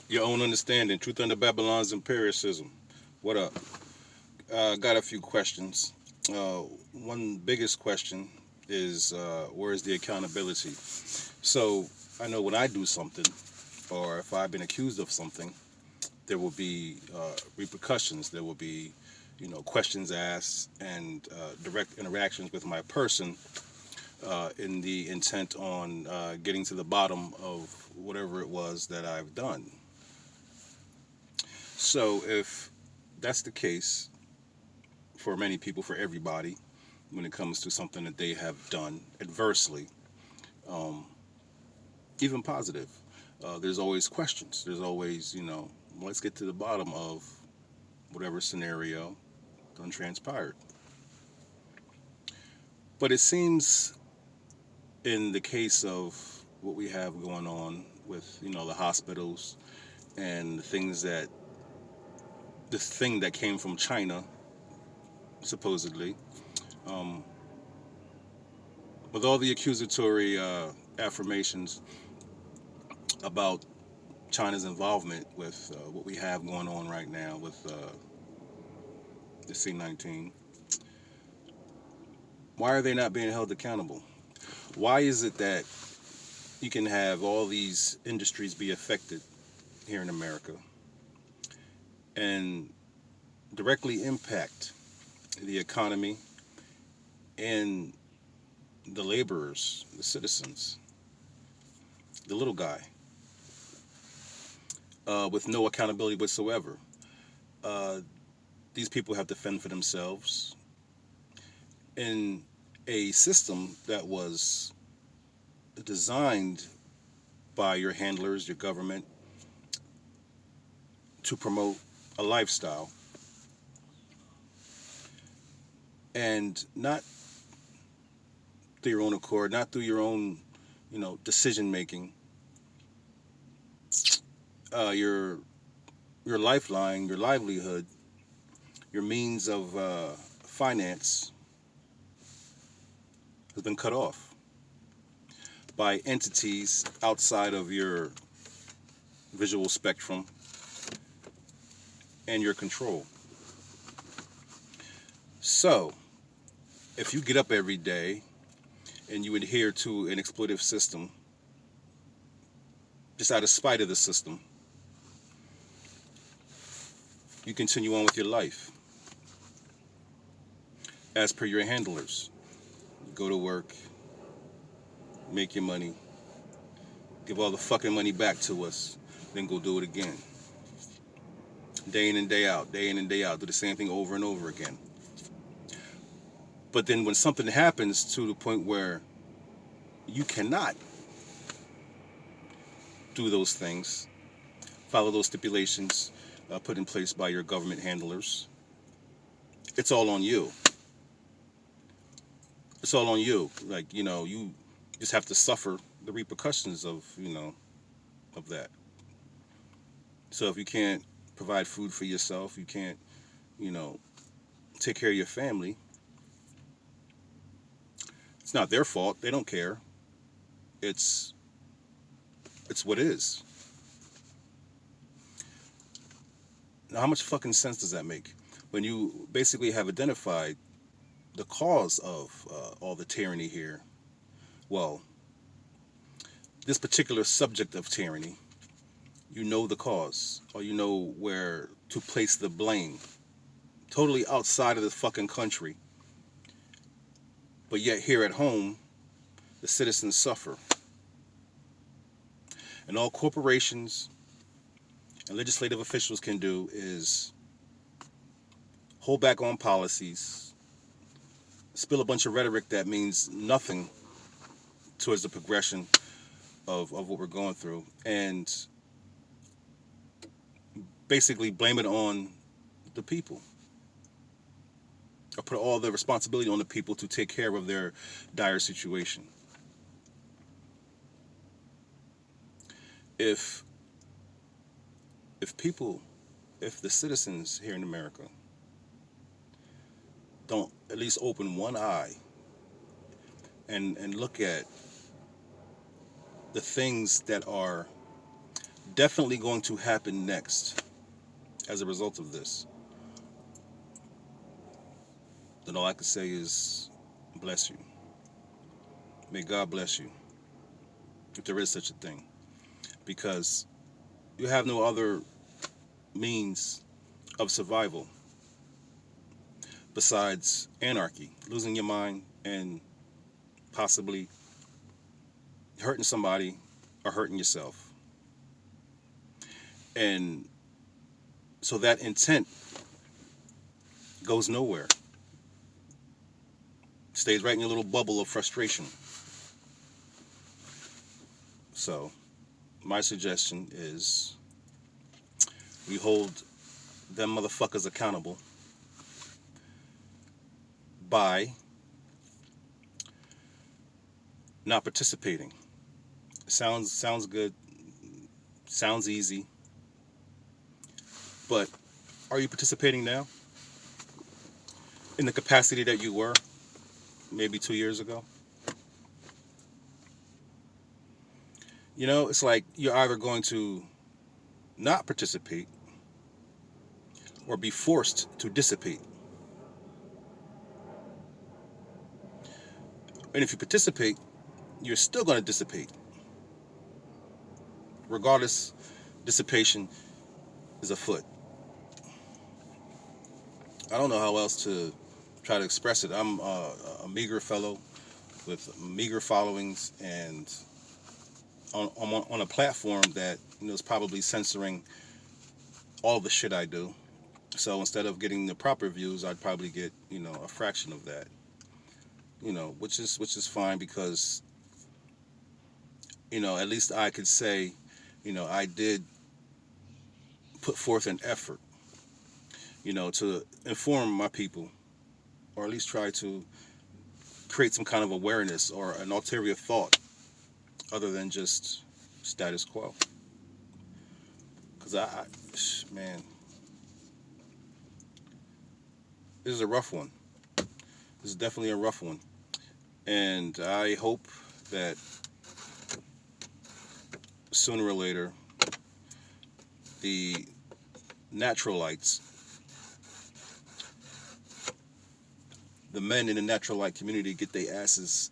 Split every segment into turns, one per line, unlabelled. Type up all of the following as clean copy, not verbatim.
Your own understanding. Truth under Babylon's empiricism. What up? Got a few questions. Uh, One biggest question is where is the accountability? So I know when I do something, or if I've been accused of something, there will be repercussions. There will be, questions asked and direct interactions with my person in the intent on getting to the bottom of whatever it was that I've done. So if that's the case for many people, for everybody, when it comes to something that they have done adversely, um, even positive, there's always questions. There's always, let's get to the bottom of whatever scenario done transpired. But it seems in the case of what we have going on with, the hospitals and the things that this thing that came from China, supposedly, um, with all the accusatory affirmations about China's involvement with what we have going on right now with the C-19, why are they not being held accountable? Why is it that you can have all these industries be affected here in America and directly impact the economy and the laborers, the citizens, the little guy, with no accountability whatsoever? Uh, these people have to fend for themselves in a system that was designed by your handlers, your government, to promote a lifestyle and not through your own accord, not through your own, decision making. Your lifeline, your livelihood, your means of finance has been cut off by entities outside of your visual spectrum and your control. So, if you get up every day and you adhere to an exploitive system, just out of spite of the system, you continue on with your life as per your handlers. You go to work, make your money, give all the fucking money back to us, then go do it again. Day in and day out, day in and day out, do the same thing over and over again. But then when something happens to the point where you cannot do those things, follow those stipulations put in place by your government handlers, it's all on you. It's all on you. Like, you just have to suffer the repercussions of that. So if you can't provide food for yourself, you can't, you know, take care of your family, it's not their fault. They don't care. It's it's what is. Now, how much fucking sense does that make? When you basically have identified the cause of all the tyranny here, well, this particular subject of tyranny, you know the cause, or you know where to place the blame. Totally outside of the fucking country. But yet here at home, the citizens suffer. And all corporations and legislative officials can do is hold back on policies, spill a bunch of rhetoric that means nothing towards the progression of what we're going through, and basically blame it on the people, or put all the responsibility on the people to take care of their dire situation. If people, if the citizens here in America don't at least open one eye and look at the things that are definitely going to happen next as a result of this, then all I can say is bless you. May God bless you, if there is such a thing. Because you have no other means of survival besides anarchy, losing your mind and possibly hurting somebody or hurting yourself. And so that intent goes nowhere. Stays right in your little bubble of frustration. So my suggestion is we hold them motherfuckers accountable by not participating. Sounds good, sounds easy, but are you participating now in the capacity that you were maybe 2 years ago? You know, it's like you're either going to not participate or be forced to dissipate. And if you participate, you're still going to dissipate. Regardless, dissipation is afoot. I don't know how else to try to express it. I'm a meager fellow with meager followings, and on a platform that, you know, is probably censoring all the shit I do. So instead of getting the proper views, I'd probably get, you know, a fraction of that. You know, which is fine, because, you know, at least I could say, you know, I did put forth an effort, you know, to inform my people, or at least try to create some kind of awareness or an ulterior thought other than just status quo. Because man, this is a rough one. This is definitely a rough one. And I hope that sooner or later, the naturalites, the men in the natural light community, get their asses,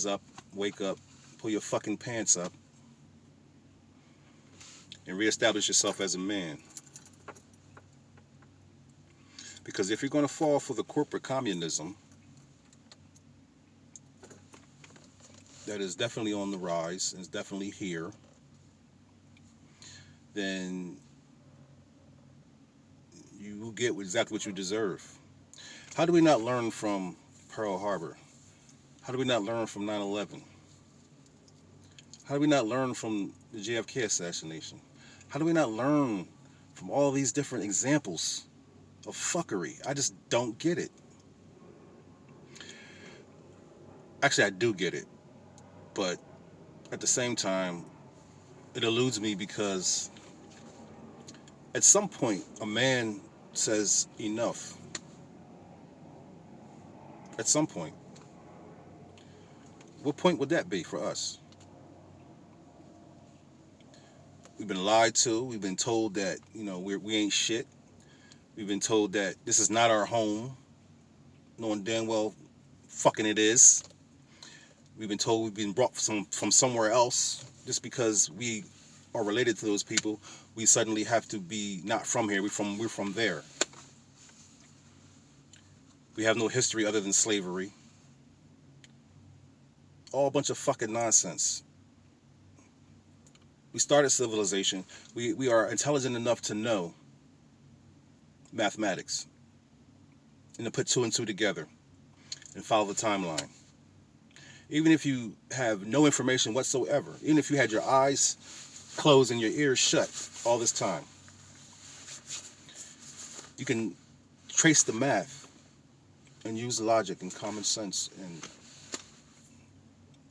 up, wake up, pull your fucking pants up, and reestablish yourself as a man. Because if you're going to fall for the corporate communism that is definitely on the rise and is definitely here, then you will get exactly what you deserve. How do we not learn from Pearl Harbor? How do we not learn from 9/11? How do we not learn from the JFK assassination? How do we not learn from all these different examples of fuckery? I just don't get it. Actually, I do get it, but at the same time, it eludes me, because at some point, a man says enough. At some point. What point would that be for us? We've been lied to. We've been told that, you know, we ain't shit. We've been told that this is not our home, knowing damn well fucking it is. We've been told we've been brought from somewhere else. Just because we are related to those people, we suddenly have to be not from here. We're from there. We have no history other than slavery. All a bunch of fucking nonsense. We started civilization. We are intelligent enough to know mathematics and to put two and two together and follow the timeline. Even if you have no information whatsoever, even if you had your eyes closed and your ears shut all this time, you can trace the math and use logic and common sense, and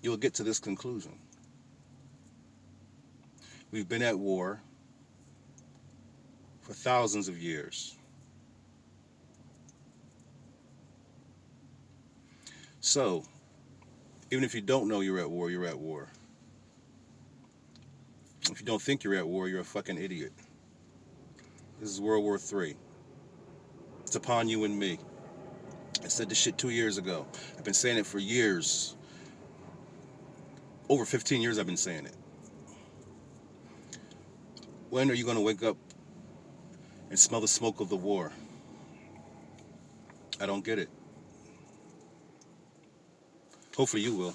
you'll get to this conclusion. We've been at war for thousands of years. So, Even if you don't know you're at war, you're at war. If you don't think you're at war, you're a fucking idiot. This is World War III. It's upon you and me. I said this shit 2 years ago. I've been saying it for years. Over 15 years I've been saying it. When are you going to wake up and smell the smoke of the war? I don't get it. Hopefully you will.